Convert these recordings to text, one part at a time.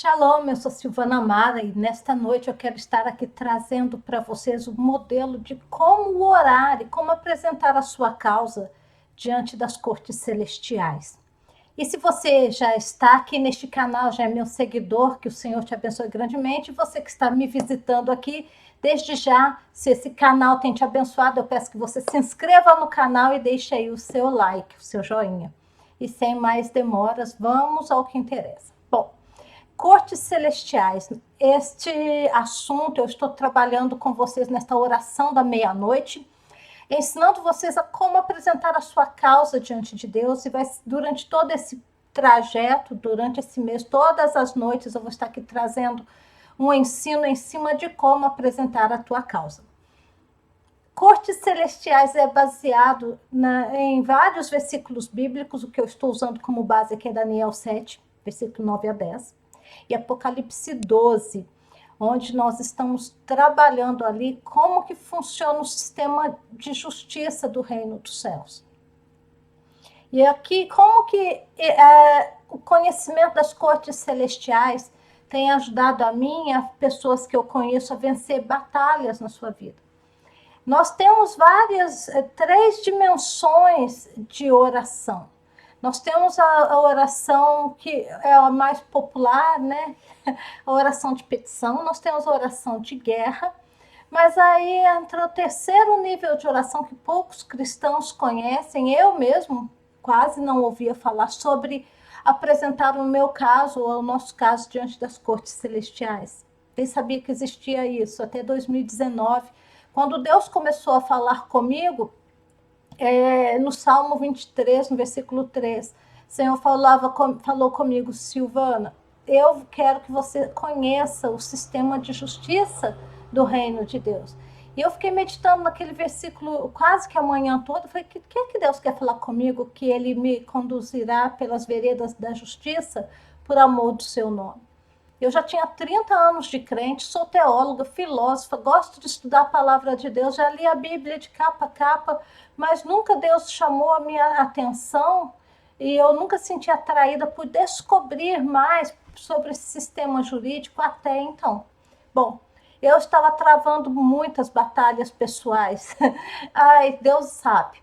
Shalom, eu sou Silvana Amara e nesta noite eu quero estar aqui trazendo para vocês o modelo de como orar e como apresentar a sua causa diante das cortes celestiais. E se você já está aqui neste canal, já é meu seguidor, que o Senhor te abençoe grandemente, você que está me visitando aqui, desde já, se esse canal tem te abençoado, eu peço que você se inscreva no canal e deixe aí o seu like, o seu joinha. E sem mais demoras, vamos ao que interessa. Bom, cortes celestiais. Este assunto eu estou trabalhando com vocês nesta oração da meia-noite, ensinando vocês a como apresentar a sua causa diante de Deus, e vai durante todo esse trajeto, durante esse mês, todas as noites eu vou estar aqui trazendo um ensino em cima de como apresentar a tua causa. Cortes celestiais é baseado em vários versículos bíblicos, o que eu estou usando como base aqui é Daniel 7, versículo 9 a 10, e Apocalipse 12, onde nós estamos trabalhando ali como que funciona o sistema de justiça do reino dos céus. E aqui, como que o conhecimento das cortes celestiais tem ajudado a mim e a pessoas que eu conheço a vencer batalhas na sua vida. Nós temos três dimensões de oração. Nós temos a oração que é a mais popular, né? A oração de petição. Nós temos a oração de guerra. Mas aí entra o terceiro nível de oração que poucos cristãos conhecem. Eu mesmo quase não ouvia falar sobre apresentar o meu caso ou o nosso caso diante das cortes celestiais. Nem sabia que existia isso até 2019. Quando Deus começou a falar comigo, no Salmo 23, no versículo 3, o Senhor falou comigo: Silvana, eu quero que você conheça o sistema de justiça do reino de Deus. E eu fiquei meditando naquele versículo quase que a manhã toda. Falei, o que Deus quer falar comigo? Que Ele me conduzirá pelas veredas da justiça por amor do seu nome. Eu já tinha 30 anos de crente, sou teóloga, filósofa, gosto de estudar a palavra de Deus, já li a Bíblia de capa a capa, mas nunca Deus chamou a minha atenção e eu nunca senti atraída por descobrir mais sobre esse sistema jurídico até então. Bom, eu estava travando muitas batalhas pessoais. Ai, Deus sabe.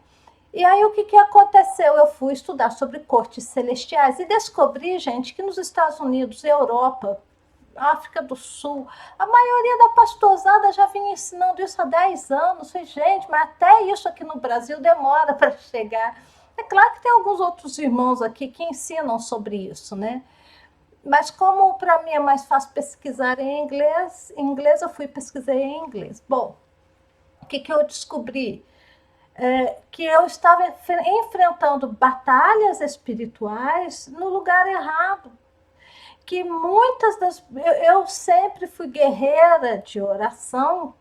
E aí o que aconteceu? Eu fui estudar sobre cortes celestiais e descobri, gente, que nos Estados Unidos, Europa, África do Sul, a maioria da pastorzada já vinha ensinando isso há 10 anos. E, gente, mas até isso aqui no Brasil demora para chegar. É claro que tem alguns outros irmãos aqui que ensinam sobre isso, né? Mas como para mim é mais fácil pesquisar em inglês eu fui pesquisar em inglês. Bom, o que eu descobri? Que eu estava enfrentando batalhas espirituais no lugar errado. Que muitas das... Eu sempre fui guerreira de oração,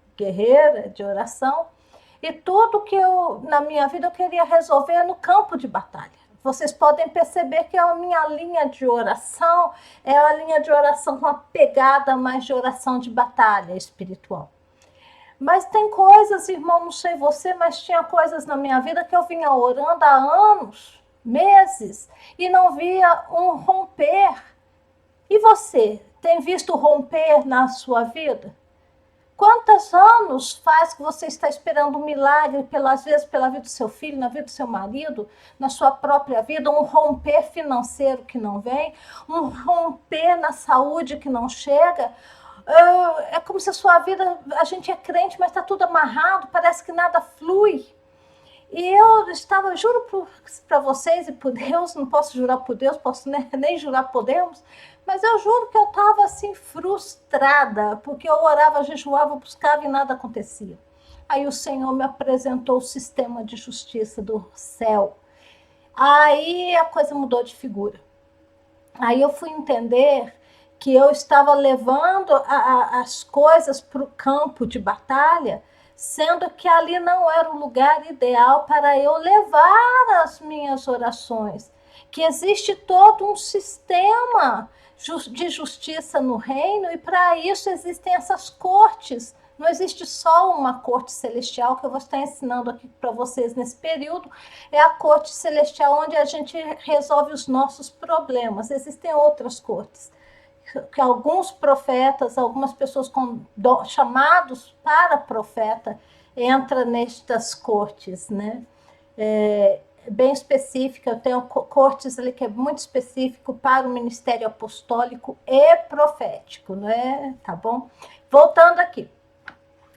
e tudo que na minha vida eu queria resolver no campo de batalha. Vocês podem perceber que a minha linha de oração é a linha de oração com a pegada mais de oração de batalha espiritual. Mas tem coisas, irmão, não sei você, mas tinha coisas na minha vida que eu vinha orando há anos, meses, e não via um romper. E você, tem visto romper na sua vida? Quantos anos faz que você está esperando um milagre, às vezes pela vida do seu filho, na vida do seu marido, na sua própria vida, um romper financeiro que não vem, um romper na saúde que não chega? É como se a sua vida, a gente é crente, mas está tudo amarrado, parece que nada flui. E eu estava, juro para vocês e por Deus, não posso jurar por Deus, posso nem jurar por Deus, mas eu juro que eu estava assim frustrada, porque eu orava, jejuava, buscava e nada acontecia. Aí o Senhor me apresentou o sistema de justiça do céu. Aí a coisa mudou de figura. Aí eu fui entender que eu estava levando as coisas para o campo de batalha, sendo que ali não era o lugar ideal para eu levar as minhas orações. Que existe todo um sistema de justiça no reino, e para isso existem essas cortes. Não existe só uma corte celestial, que eu vou estar ensinando aqui para vocês nesse período. É a corte celestial onde a gente resolve os nossos problemas. Existem outras cortes. que alguns profetas, algumas pessoas chamados para profeta, entra nestas cortes, né? Bem específica, eu tenho cortes ali que é muito específico para o ministério apostólico e profético, né? Tá bom? Voltando aqui.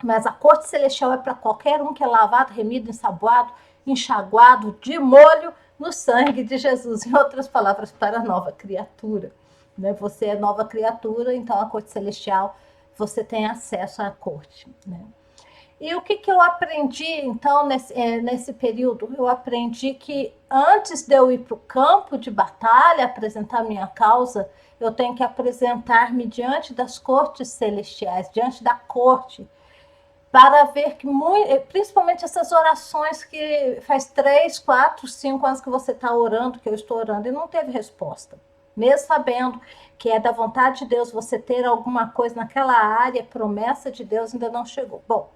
Mas a corte celestial é para qualquer um que é lavado, remido, ensaboado, enxaguado de molho no sangue de Jesus. Em outras palavras, para a nova criatura. Né? Você é nova criatura, então a corte celestial, você tem acesso à corte. Né? E o que eu aprendi, então, nesse período? Eu aprendi que antes de eu ir para o campo de batalha, apresentar minha causa, eu tenho que apresentar-me diante das cortes celestiais, diante da corte, para ver que, principalmente essas orações que faz 3, 4, 5 anos que você está orando, que eu estou orando, e não teve resposta. Mesmo sabendo que é da vontade de Deus você ter alguma coisa naquela área, promessa de Deus ainda não chegou. Bom,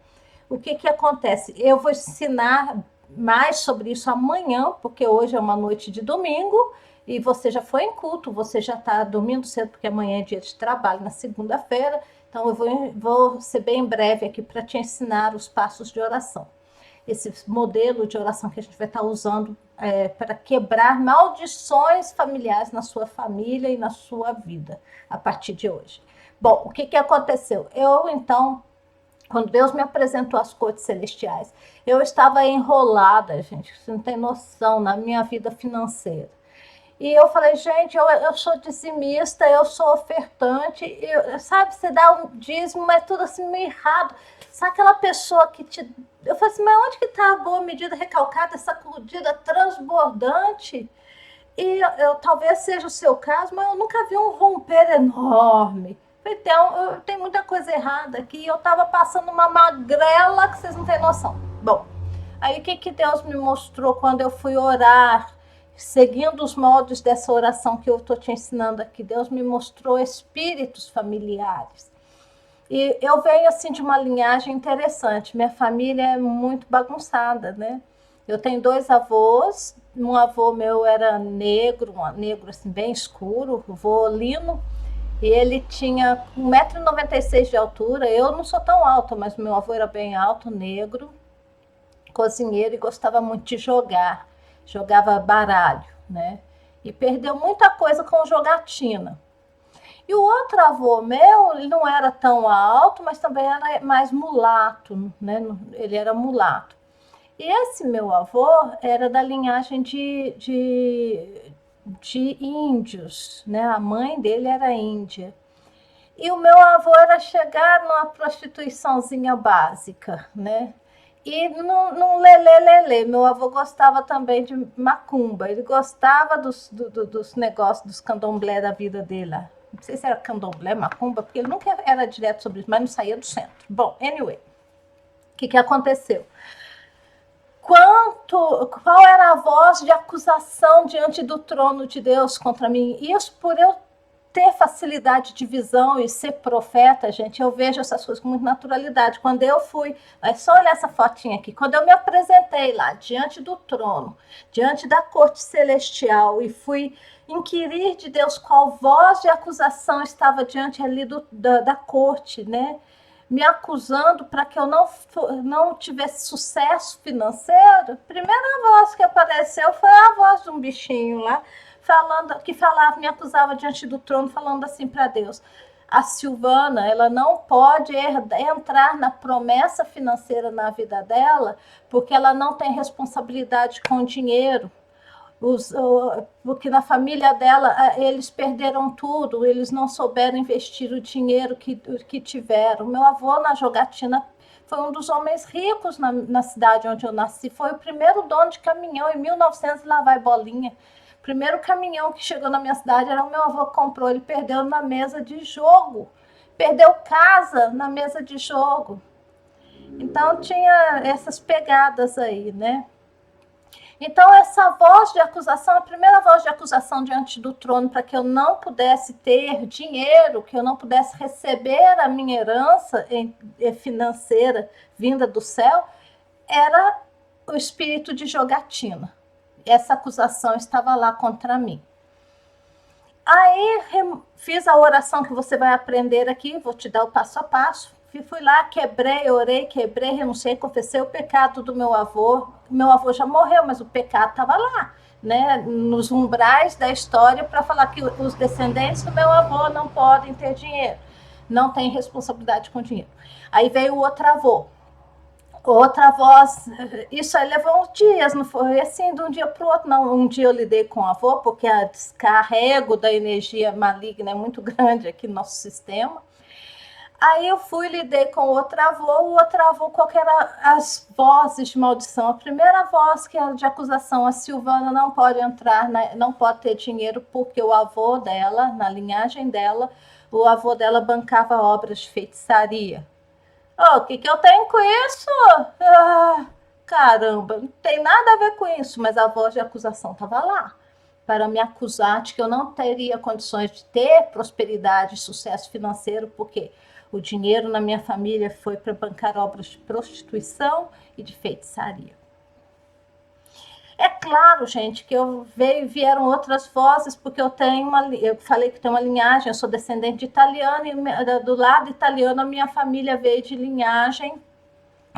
o que acontece? Eu vou ensinar mais sobre isso amanhã, porque hoje é uma noite de domingo, e você já foi em culto, você já está dormindo cedo, porque amanhã é dia de trabalho, na segunda-feira. Então, eu vou ser bem breve aqui para te ensinar os passos de oração. Esse modelo de oração que a gente vai estar usando para quebrar maldições familiares na sua família e na sua vida, a partir de hoje. Bom, o que aconteceu? Eu, então, quando Deus me apresentou as cortes celestiais, eu estava enrolada, gente, você não tem noção, na minha vida financeira. E eu falei, gente, eu sou dizimista, eu sou ofertante, sabe, você dá um dízimo, mas tudo assim meio errado. Sabe aquela pessoa que te... Eu falei assim, mas onde que está a boa medida recalcada, sacudida, transbordante? E talvez seja o seu caso, mas eu nunca vi um romper enorme. Então, tem muita coisa errada aqui. Eu estava passando uma magrela que vocês não têm noção. Bom, aí o que Deus me mostrou quando eu fui orar, seguindo os moldes dessa oração que eu estou te ensinando aqui? Deus me mostrou espíritos familiares. E eu venho assim de uma linhagem interessante. Minha família é muito bagunçada, né? Eu tenho 2 avós. Um avô meu era negro, negro assim bem escuro, o vô Lino. E ele tinha 1,96 m de altura. Eu não sou tão alta, mas meu avô era bem alto, negro, cozinheiro e gostava muito de jogar. Jogava baralho, né? E perdeu muita coisa com jogatina. E o outro avô meu, ele não era tão alto, mas também era mais mulato, né? Ele era mulato. E esse meu avô era da linhagem de índios, né? A mãe dele era índia. E o meu avô era chegar numa prostituiçãozinha básica, né? E num lelê. Meu avô gostava também de macumba. Ele gostava dos negócios, dos candomblé da vida dele lá. Não sei se era candomblé, macumba, porque ele nunca era direto sobre isso, mas não saía do centro. Bom, anyway, o que aconteceu? Qual era a voz de acusação diante do trono de Deus contra mim? Isso por eu ter facilidade de visão e ser profeta, gente, eu vejo essas coisas com muita naturalidade. Quando eu fui, é só olhar essa fotinha aqui, quando eu me apresentei lá, diante do trono, diante da corte celestial, e fui inquirir de Deus qual voz de acusação estava diante ali da corte, né? Me acusando para que eu não tivesse sucesso financeiro. A primeira voz que apareceu foi a voz de um bichinho lá, me acusava diante do trono, falando assim para Deus: a Silvana, ela não pode entrar na promessa financeira na vida dela, porque ela não tem responsabilidade com o dinheiro. Porque na família dela, eles perderam tudo, eles não souberam investir o dinheiro que tiveram. Meu avô, na jogatina, foi um dos homens ricos na cidade onde eu nasci. Foi o primeiro dono de caminhão em 1900, lá vai bolinha. O primeiro caminhão que chegou na minha cidade era o meu avô que comprou. Ele perdeu na mesa de jogo. Perdeu casa na mesa de jogo. Então tinha essas pegadas aí, né? Então, essa voz de acusação, a primeira voz de acusação diante do trono, para que eu não pudesse ter dinheiro, que eu não pudesse receber a minha herança financeira vinda do céu, era o espírito de jogatina. Essa acusação estava lá contra mim. Aí fiz a oração que você vai aprender aqui, vou te dar o passo a passo. Fui lá, quebrei, orei, quebrei, renunciei, confessei o pecado do meu avô. Meu avô já morreu, mas o pecado estava lá, né, nos umbrais da história, para falar que os descendentes do meu avô não podem ter dinheiro, não têm responsabilidade com dinheiro. Aí veio o outro avô. Outra voz, isso aí levou uns dias, não foi assim de um dia para o outro, não. Um dia eu lidei com o avô, porque a descarrego da energia maligna é muito grande aqui no nosso sistema. Aí eu fui, lidei com o outro avô, qual que era as vozes de maldição? A primeira voz que era de acusação, a Silvana não pode entrar, não pode ter dinheiro, porque o avô dela, na linhagem dela, o avô dela bancava obras de feitiçaria. Oh, o que, que eu tenho com isso? Ah, caramba, não tem nada a ver com isso, mas a voz de acusação estava lá para me acusar de que eu não teria condições de ter prosperidade e sucesso financeiro, porque o dinheiro na minha família foi para bancar obras de prostituição e de feitiçaria. É claro, gente, que vieram outras vozes, porque eu falei que tenho uma linhagem, eu sou descendente de italiano, e do lado italiano a minha família veio de linhagem,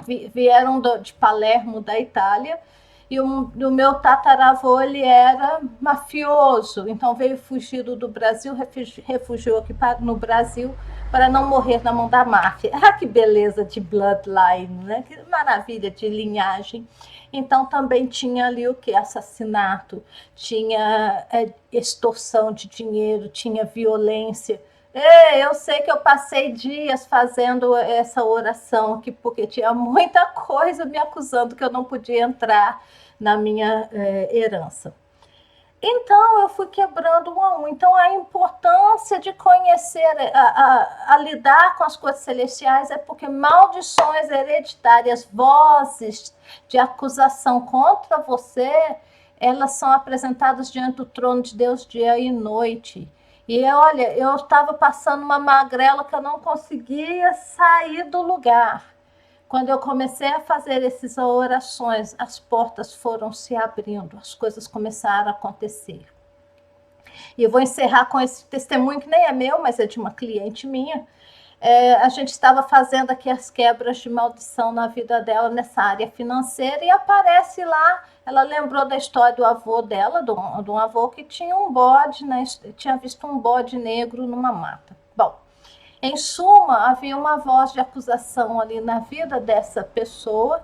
vieram de Palermo, da Itália, e o meu tataravô, ele era mafioso, então veio fugido do Brasil, refugiou aqui no Brasil, para não morrer na mão da máfia. Ah, que beleza de bloodline, né? Que maravilha de linhagem. Então também tinha ali o que? Assassinato, tinha extorsão de dinheiro, tinha violência. Eu sei que eu passei dias fazendo essa oração aqui, porque tinha muita coisa me acusando que eu não podia entrar na minha herança. Então eu fui quebrando um a um. Então a importância de conhecer, a lidar com as coisas celestiais, é porque maldições hereditárias, vozes de acusação contra você, elas são apresentadas diante do trono de Deus dia e noite. E olha, eu estava passando uma magrela que eu não conseguia sair do lugar. Quando eu comecei a fazer essas orações, as portas foram se abrindo, as coisas começaram a acontecer. E eu vou encerrar com esse testemunho, que nem é meu, mas é de uma cliente minha. A gente estava fazendo aqui as quebras de maldição na vida dela, nessa área financeira, e aparece lá, ela lembrou da história do avô dela, de um avô que tinha um bode, né, tinha visto um bode negro numa mata. Bom, em suma, havia uma voz de acusação ali na vida dessa pessoa,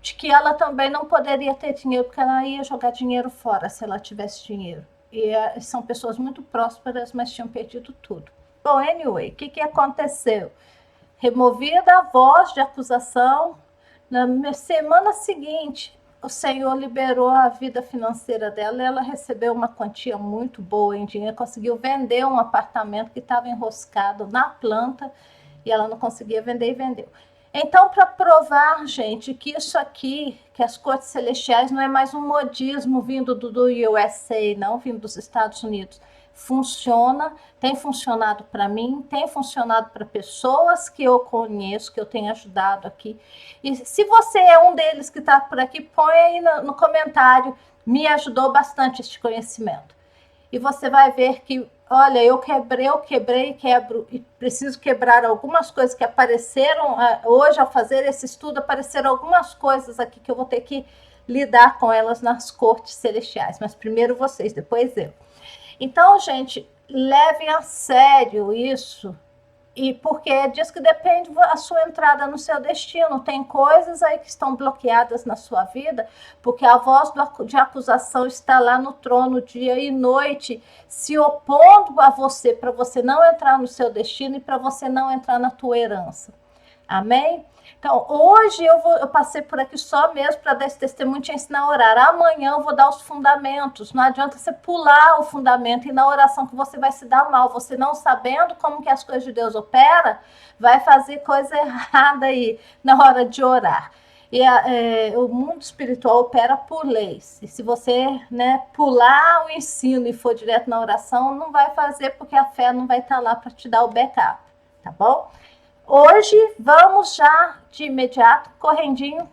de que ela também não poderia ter dinheiro, porque ela ia jogar dinheiro fora se ela tivesse dinheiro. E são pessoas muito prósperas, mas tinham perdido tudo. Bom, anyway, o que aconteceu? Removida a voz de acusação, na semana seguinte, o Senhor liberou a vida financeira dela, e ela recebeu uma quantia muito boa em dinheiro, conseguiu vender um apartamento que estava enroscado na planta, e ela não conseguia vender, e vendeu. Então, para provar, gente, que isso aqui, que as cortes celestiais não é mais um modismo vindo do USA, não, vindo dos Estados Unidos. Funciona, tem funcionado para mim, tem funcionado para pessoas que eu conheço, que eu tenho ajudado aqui. E se você é um deles que está por aqui, põe aí no comentário, me ajudou bastante este conhecimento. E você vai ver que, olha, eu quebrei, quebro, e preciso quebrar algumas coisas que apareceram hoje, ao fazer esse estudo, apareceram algumas coisas aqui que eu vou ter que lidar com elas nas cortes celestiais. Mas primeiro vocês, depois eu. Então, gente, levem a sério isso, e porque diz que depende a sua entrada no seu destino. Tem coisas aí que estão bloqueadas na sua vida, porque a voz de acusação está lá no trono dia e noite, se opondo a você, para você não entrar no seu destino e para você não entrar na tua herança. Amém? Então, hoje eu passei por aqui só mesmo para dar esse testemunho e te ensinar a orar. Amanhã eu vou dar os fundamentos. Não adianta você pular o fundamento, e na oração que você vai se dar mal. Você não sabendo como que as coisas de Deus operam, vai fazer coisa errada aí na hora de orar. E o mundo espiritual opera por leis. E se você, né, pular o ensino e for direto na oração, não vai fazer, porque a fé não vai estar lá para te dar o backup. Tá bom? Hoje, vamos já, de imediato, correndinho,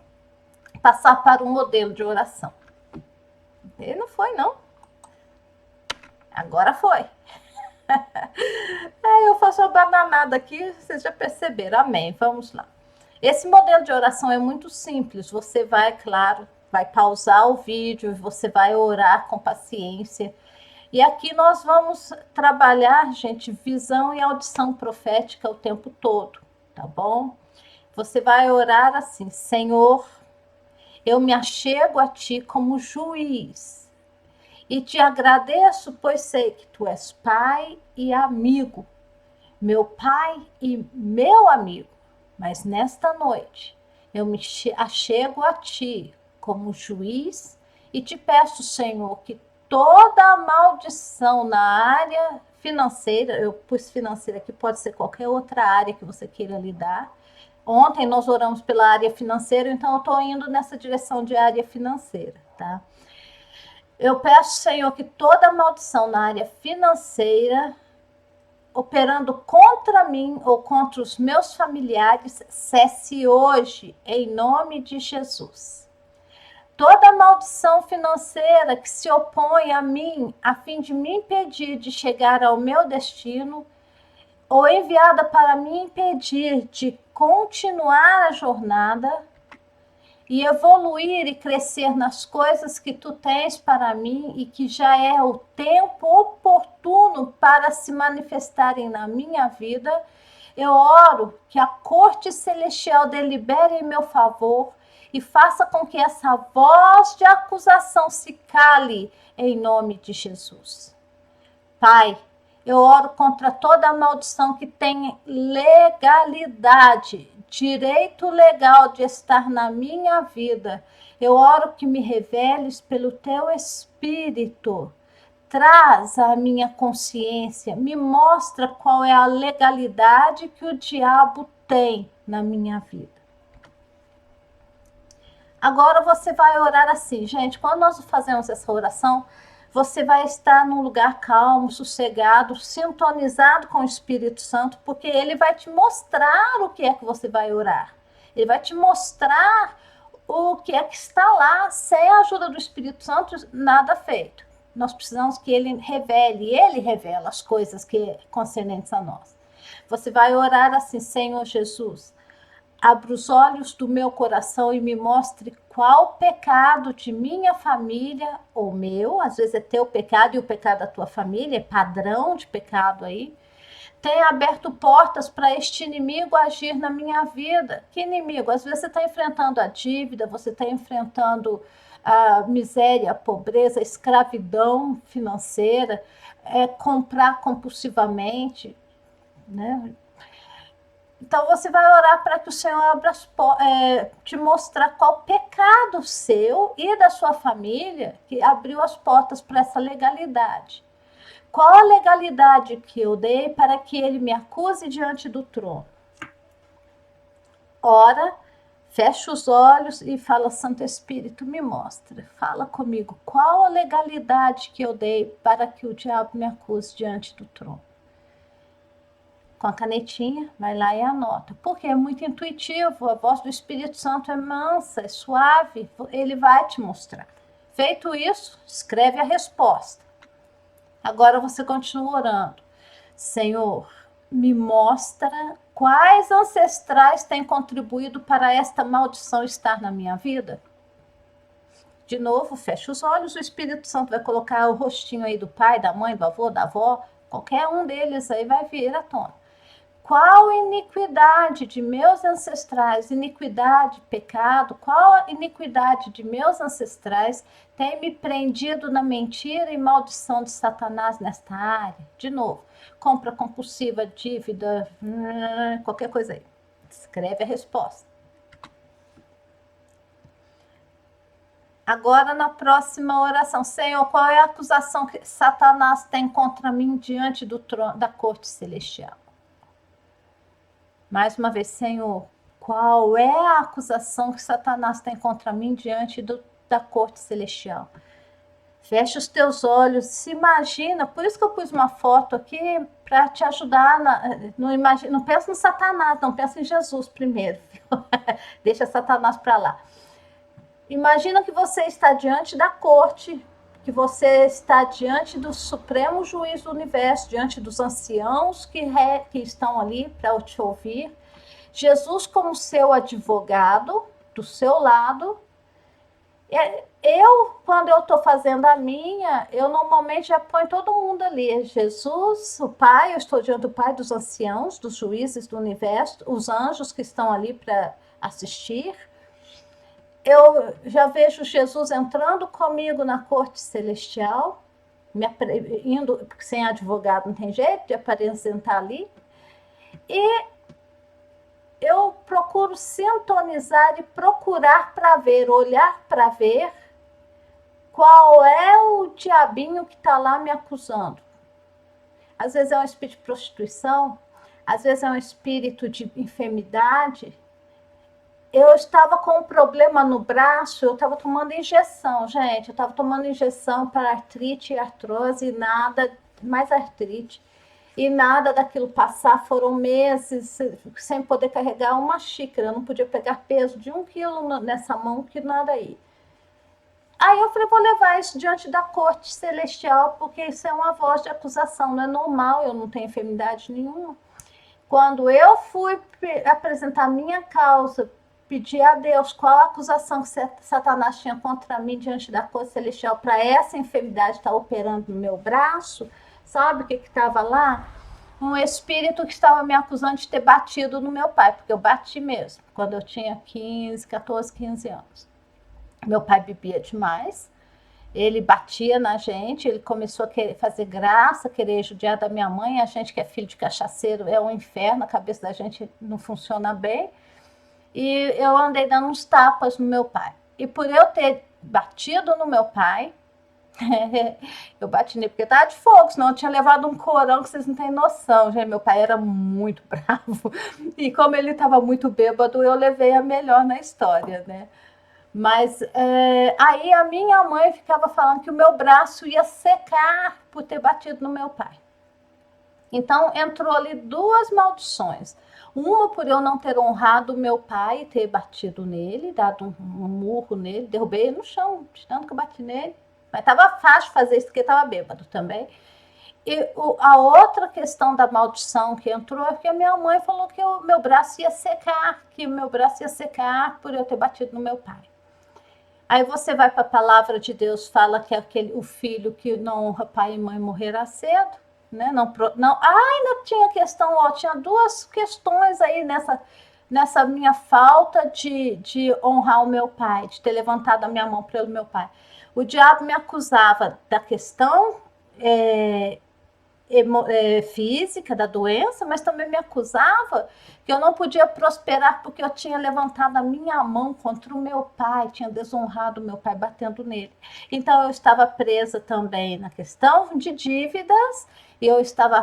passar para um modelo de oração. Ele não foi, não. Agora foi. Eu faço uma bananada aqui, vocês já perceberam. Amém. Vamos lá. Esse modelo de oração é muito simples. Você vai, claro, vai pausar o vídeo, você vai orar com paciência. E aqui nós vamos trabalhar, gente, visão e audição profética o tempo todo, tá bom? Você vai orar assim: Senhor, eu me achego a ti como juiz e te agradeço, pois sei que tu és pai e amigo, meu pai e meu amigo. Mas nesta noite eu me achego a ti como juiz e te peço, Senhor, que toda maldição na área financeira, eu pus financeira aqui, pode ser qualquer outra área que você queira lidar. Ontem nós oramos pela área financeira, então eu estou indo nessa direção de área financeira, tá? Eu peço, Senhor, que toda maldição na área financeira operando contra mim ou contra os meus familiares, cesse hoje, em nome de Jesus. Toda maldição financeira que se opõe a mim, a fim de me impedir de chegar ao meu destino, ou enviada para me impedir de continuar a jornada e evoluir e crescer nas coisas que tu tens para mim e que já é o tempo oportuno para se manifestarem na minha vida, eu oro que a corte celestial delibere em meu favor e faça com que essa voz de acusação se cale em nome de Jesus. Pai, eu oro contra toda maldição que tem legalidade, direito legal de estar na minha vida. Eu oro que me reveles pelo teu Espírito. Traz à minha consciência, me mostra qual é a legalidade que o diabo tem na minha vida. Agora você vai orar assim, gente, quando nós fazemos essa oração, você vai estar num lugar calmo, sossegado, sintonizado com o Espírito Santo, porque ele vai te mostrar o que é que você vai orar. Ele vai te mostrar o que é que está lá. Sem a ajuda do Espírito Santo, nada feito. Nós precisamos que ele revela as coisas que concernentes a nós. Você vai orar assim: Senhor Jesus, abra os olhos do meu coração e me mostre qual pecado de minha família ou meu, às vezes é teu pecado e o pecado da tua família, é padrão de pecado aí, tem aberto portas para este inimigo agir na minha vida. Que inimigo? Às vezes você está enfrentando a dívida, você está enfrentando a miséria, a pobreza, a escravidão financeira, comprar compulsivamente, né? Então você vai orar para que o Senhor abra te mostrar qual pecado seu e da sua família que abriu as portas para essa legalidade. Qual a legalidade que eu dei para que ele me acuse diante do trono? Ora, fecha os olhos e fala: Santo Espírito, me mostra, fala comigo, qual a legalidade que eu dei para que o diabo me acuse diante do trono? Com a canetinha, vai lá e anota. Porque é muito intuitivo, a voz do Espírito Santo é mansa, é suave, ele vai te mostrar. Feito isso, escreve a resposta. Agora você continua orando. Senhor, me mostra quais ancestrais têm contribuído para esta maldição estar na minha vida. De novo, fecha os olhos, o Espírito Santo vai colocar o rostinho aí do pai, da mãe, do avô, da avó, qualquer um deles aí vai vir à tona. Qual iniquidade de meus ancestrais, iniquidade, pecado, qual iniquidade de meus ancestrais tem me prendido na mentira e maldição de Satanás nesta área? De novo, compra compulsiva, dívida, qualquer coisa aí. Escreve a resposta. Agora, na próxima oração: Senhor, qual é a acusação que Satanás tem contra mim diante do trono da corte celestial? Mais uma vez: Senhor, qual é a acusação que Satanás tem contra mim diante da corte celestial? Fecha os teus olhos, se imagina. Por isso que eu pus uma foto aqui, para te ajudar. Não pensa no Satanás, não pensa em Jesus primeiro. Deixa Satanás para lá. Imagina que você está diante da corte, que você está diante do supremo juiz do universo, diante dos anciãos que estão ali para te ouvir. Jesus como seu advogado, do seu lado. Quando eu estou fazendo a minha, eu normalmente já ponho todo mundo ali. Jesus, o Pai, eu estou diante do Pai, dos anciãos, dos juízes do universo, os anjos que estão ali para assistir. Eu já vejo Jesus entrando comigo na corte celestial, indo, porque sem advogado não tem jeito de apresentar ali. E eu procuro sintonizar e procurar para ver, olhar para ver qual é o diabinho que está lá me acusando. Às vezes é um espírito de prostituição, às vezes é um espírito de enfermidade. Eu estava com um problema no braço, eu estava tomando injeção, gente. Eu estava tomando injeção para artrite e artrose e nada, mais artrite. E nada daquilo passar, foram meses sem poder carregar uma xícara. Eu não podia pegar peso de 1 quilo nessa mão, que nada aí. Aí eu falei, vou levar isso diante da corte celestial, porque isso é uma voz de acusação, não é normal, eu não tenho enfermidade nenhuma. Quando eu fui apresentar minha causa, pedir a Deus qual a acusação que Satanás tinha contra mim diante da corte celestial para essa enfermidade estar operando no meu braço, sabe o que estava lá? Um espírito que estava me acusando de ter batido no meu pai, porque eu bati mesmo, quando eu tinha 14, 15 anos. Meu pai bebia demais, ele batia na gente, ele começou a querer fazer graça, querer judiar da minha mãe. A gente que é filho de cachaceiro é um inferno, a cabeça da gente não funciona bem. E eu andei dando uns tapas no meu pai. E por eu ter batido no meu pai, eu bati nele porque estava de fogo, senão eu tinha levado um corão que vocês não têm noção. Gente, meu pai era muito bravo. E como ele estava muito bêbado, eu levei a melhor na história, né? Mas aí a minha mãe ficava falando que o meu braço ia secar por ter batido no meu pai. Então entrou ali 2 maldições. Uma por eu não ter honrado o meu pai e ter batido nele, dado um murro nele, derrubei ele no chão, de tanto que eu bati nele. Mas estava fácil fazer isso porque estava bêbado também. E a outra questão da maldição que entrou é que a minha mãe falou que o meu braço ia secar, por eu ter batido no meu pai. Aí você vai para a palavra de Deus, fala que o filho que não honra pai e mãe morrerá cedo, né? Ainda tinha questão, tinha 2 questões aí nessa minha falta de honrar o meu pai, de ter levantado a minha mão pelo meu pai. O diabo me acusava da questão física da doença, mas também me acusava que eu não podia prosperar porque eu tinha levantado a minha mão contra o meu pai, tinha desonrado o meu pai batendo nele. Então eu estava presa também na questão de dívidas, e eu estava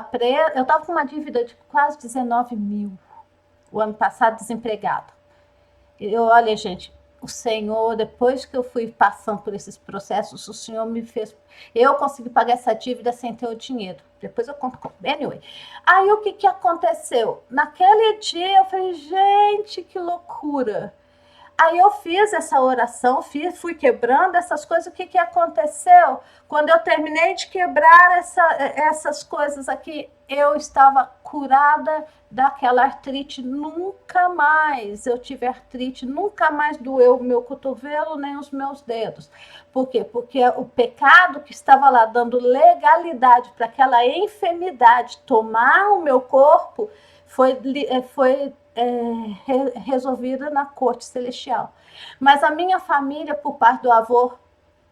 com uma dívida de quase 19 mil o ano passado, desempregado. Olha, gente, o Senhor, depois que eu fui passando por esses processos, o Senhor me fez... Eu consegui pagar essa dívida sem ter o dinheiro. Depois eu conto. Anyway. Aí o que aconteceu? Naquele dia eu falei, gente, que loucura. Aí eu fiz essa oração, fui quebrando essas coisas. O que aconteceu? Quando eu terminei de quebrar essas coisas aqui, eu estava curada daquela artrite. Nunca mais eu tive artrite, nunca mais doeu o meu cotovelo nem os meus dedos. Por quê? Porque o pecado que estava lá dando legalidade para aquela enfermidade tomar o meu corpo foi resolvida na corte celestial. Mas a minha família, por parte do avô,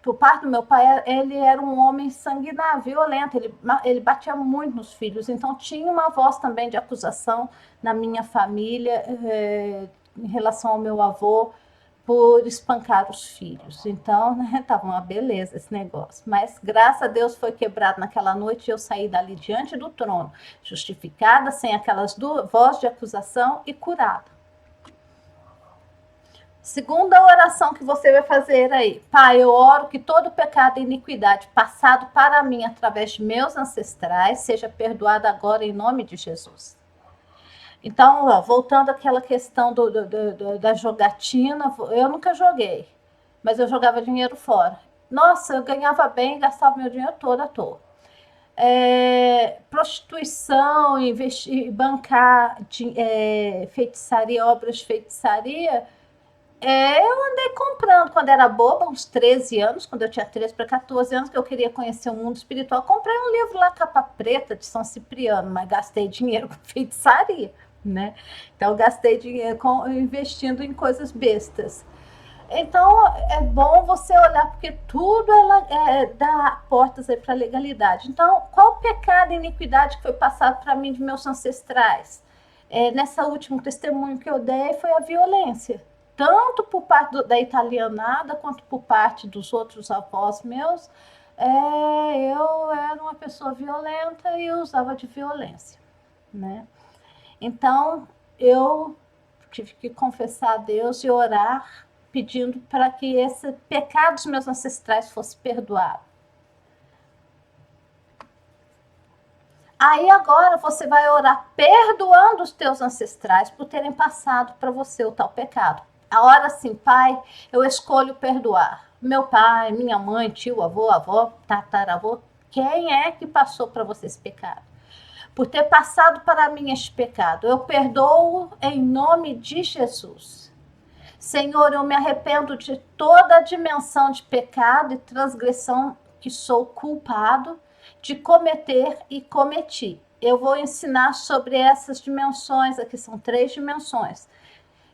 por parte do meu pai, ele era um homem sanguinário, violento, ele batia muito nos filhos, então tinha uma voz também de acusação na minha família em relação ao meu avô por espancar os filhos. Então, né, tava uma beleza esse negócio. Mas, graças a Deus, foi quebrado naquela noite e eu saí dali diante do trono, justificada, sem aquelas vozes de acusação e curada. Segunda oração que você vai fazer aí. Pai, eu oro que todo pecado e iniquidade passado para mim através de meus ancestrais seja perdoado agora em nome de Jesus. Então, voltando àquela questão da jogatina, eu nunca joguei, mas eu jogava dinheiro fora. Nossa, eu ganhava bem, gastava meu dinheiro todo à toa. Prostituição, investir, bancar feitiçaria, obras de feitiçaria. Eu andei comprando quando era boba, uns 13 anos, quando eu tinha 13 para 14 anos, que eu queria conhecer o mundo espiritual. Comprei um livro lá, capa preta, de São Cipriano, mas gastei dinheiro com feitiçaria, né? Então, gastei dinheiro investindo em coisas bestas. Então, é bom você olhar, porque tudo dá portas aí para a legalidade. Então, qual pecado e iniquidade que foi passado para mim de meus ancestrais? Nessa último testemunho que eu dei foi a violência. Tanto por parte da italianada, quanto por parte dos outros avós meus. Eu era uma pessoa violenta e usava de violência, né? Então, eu tive que confessar a Deus e orar, pedindo para que esse pecado dos meus ancestrais fosse perdoado. Aí agora você vai orar perdoando os teus ancestrais por terem passado para você o tal pecado. A hora assim, Pai, eu escolho perdoar. Meu pai, minha mãe, tio, avô, avó, tataravô, quem é que passou para você esse pecado? Por ter passado para mim este pecado, eu perdoo em nome de Jesus. Senhor, eu me arrependo de toda a dimensão de pecado e transgressão que sou culpado de cometer e cometi. Eu vou ensinar sobre essas dimensões, aqui são 3 dimensões.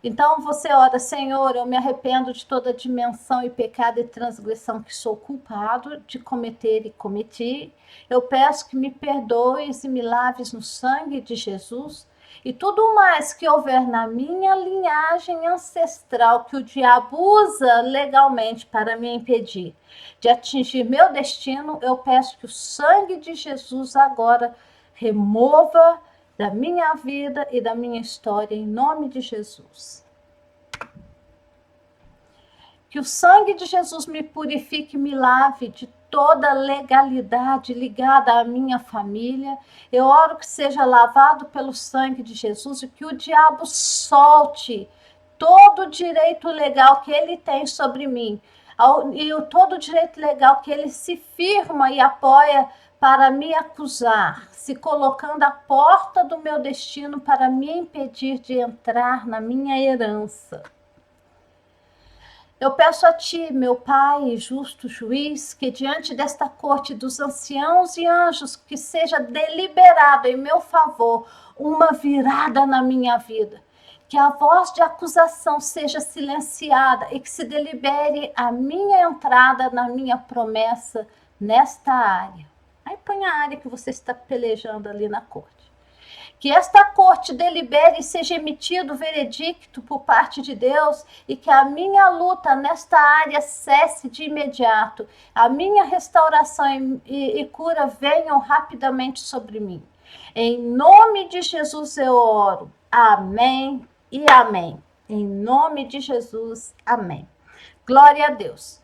Então você ora, Senhor, eu me arrependo de toda a dimensão e pecado e transgressão que sou culpado de cometer e cometi. Eu peço que me perdoes e me laves no sangue de Jesus. E tudo mais que houver na minha linhagem ancestral que o diabo usa legalmente para me impedir de atingir meu destino, eu peço que o sangue de Jesus agora remova da minha vida e da minha história, em nome de Jesus. Que o sangue de Jesus me purifique e me lave de toda legalidade ligada à minha família. Eu oro que seja lavado pelo sangue de Jesus e que o diabo solte todo o direito legal que ele tem sobre mim e todo o direito legal que ele se firma e apoia para me acusar, se colocando à porta do meu destino para me impedir de entrar na minha herança. Eu peço a ti, meu Pai, justo juiz, que diante desta corte dos anciãos e anjos, que seja deliberado em meu favor uma virada na minha vida. Que a voz de acusação seja silenciada e que se delibere a minha entrada na minha promessa nesta área. Aí põe a área que você está pelejando ali na corte. Que esta corte delibere e seja emitido o veredicto por parte de Deus e que a minha luta nesta área cesse de imediato. A minha restauração e cura venham rapidamente sobre mim. Em nome de Jesus eu oro. Amém e amém. Em nome de Jesus, amém. Glória a Deus.